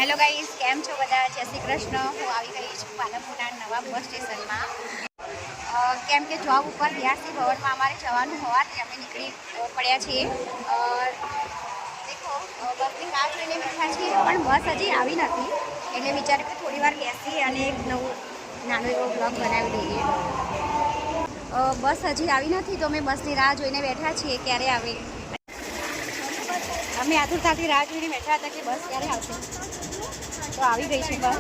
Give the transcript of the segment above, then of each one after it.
Hello guys, કેમ છો બધા? જય શ્રી કૃષ્ણ. હું આવી ગઈ છું પાલનપુરના નવા બસ સ્ટેશનમાં. કેમ કે જોબ ઉપર બીઆરસી ભવનમાં અમારે જવાનું હોવાથી અમે નીકળી પડ્યા છીએ. દેખો, બસની રાહ જોઈને બેઠા છીએ, પણ બસ હજી આવી નથી. એટલે વિચાર્યું કે થોડી વાર બેસી અને એક નાનો એવો બ્લોગ બનાવી દઈએ. બસ હજી આવી નથી તો અમે બસની રાહ જોઈને બેઠા છીએ ક્યારે આવે. અમે આતુરતાથી રાહ જોઈને બેઠા હતા કે બસ ક્યારે આવશે. તો આવી ગઈ છે બસ.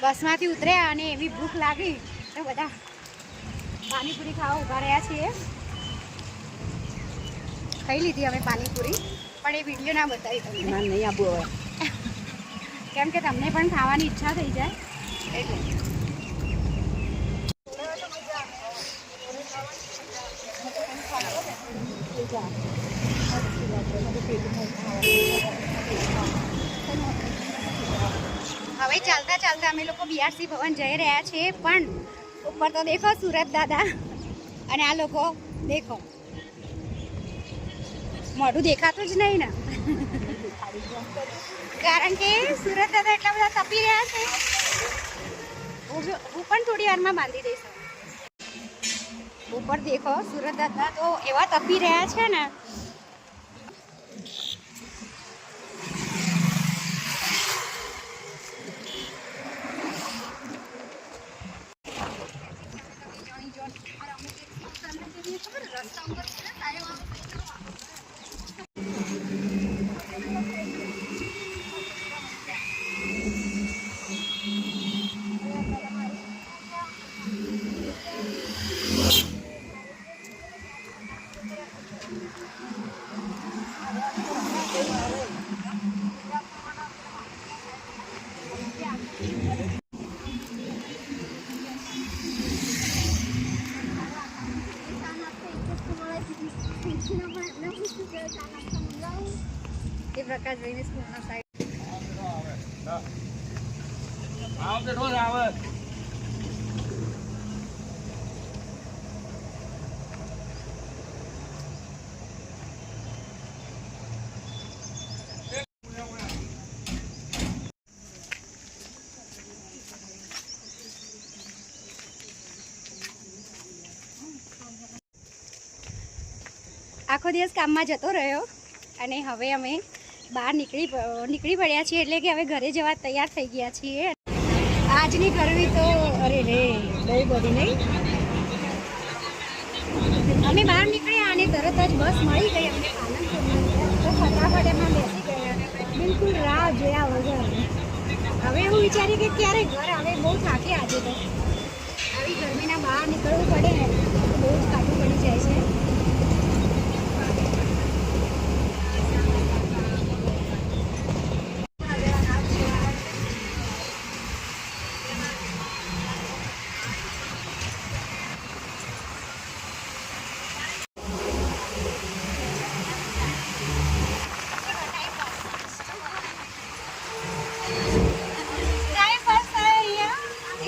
બસમાંથી ઉતર્યા અને એવી ભૂખ લાગી તો બધા પાણીપુરી ખાવા ઊભા રહ્યા છીએ. ખાઈ લીધી અમે પાણીપુરી, પણ એ વિડીયો ના બતાવી તમને. નહીં આપવું હવે, કેમ કે તમને પણ ખાવાની ઈચ્છા થઈ જાય એટલે. હવે ચાલતા ચાલતા અમે લોકો બીઆરસી ભવન જઈ રહ્યા છીએ, પણ ઉપર તો દેખો સુરત દાદા, અને આ લોકો દેખો મોઢું દેખાતું જ નહીં ને, કારણ કે સુરત દાદા એટલા બધા તપી રહ્યા છે. હું પણ થોડી વારમાં બાંધી દઈશ. ઉપર દેખો સુરત દાદા તો એવા તપી રહ્યા છે ને. પ્રકાશ ભાઈ સ્કૂલના સાઈડ આખો દિવસ કામમાં જતો રહ્યો અને હવે અમે બહાર નીકળી પડ્યા છીએ, એટલે કે હવે ઘરે જવા તૈયાર થઈ ગયા છીએ. આજની ગરમી તો અરે રે બહુ બધી નહીં. અમે બહાર નીકળ્યા અને તરત જ બસ મળી ગઈ અમને પાલનપુરમાં, તો ફટાફટ એમાં બેસી ગયા, બિલકુલ રાહ જોયા વગર. હવે એવું વિચાર્યું કે ક્યારે ઘર આવે. બહુ થાકી આજે તો આવી ગરમીના બહાર નીકળવું પડે ને તો બહુ જ કાઢવું પડી જાય છે.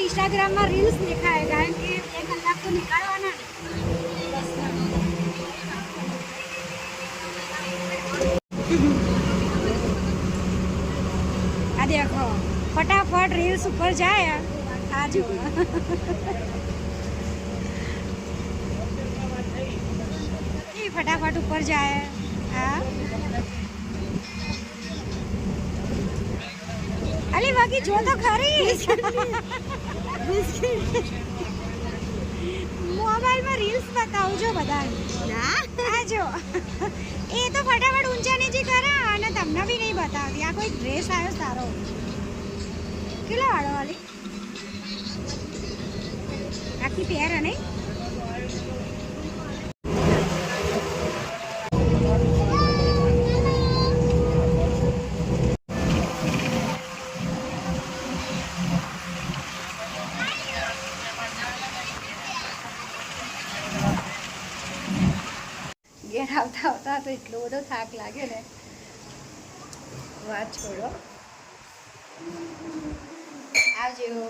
इंस्टाग्राम में रील्स देखा है, कारण कि 2 कलाक तो निकालवाना ने, बस રીલ્સ ઉપર જાય આ જો એ ફટાફટ ઉપર જાય હા અલી બાકી જો તો ખરી મોબાઈલમાં રીલ્સ બતાવજો બધા ના આ જો એ તો ફટાફટ ઊંચા નીચે કરે અને તમને બી નહીં બતાવતી આ કોઈ ડ્રેસ આવ્યો સારો કેટલા વાળો વાલી આખી પહેર નહીં ઘેર આવતા આવતા તો એટલો બધો થાક લાગે ને વાત છોડો આવજો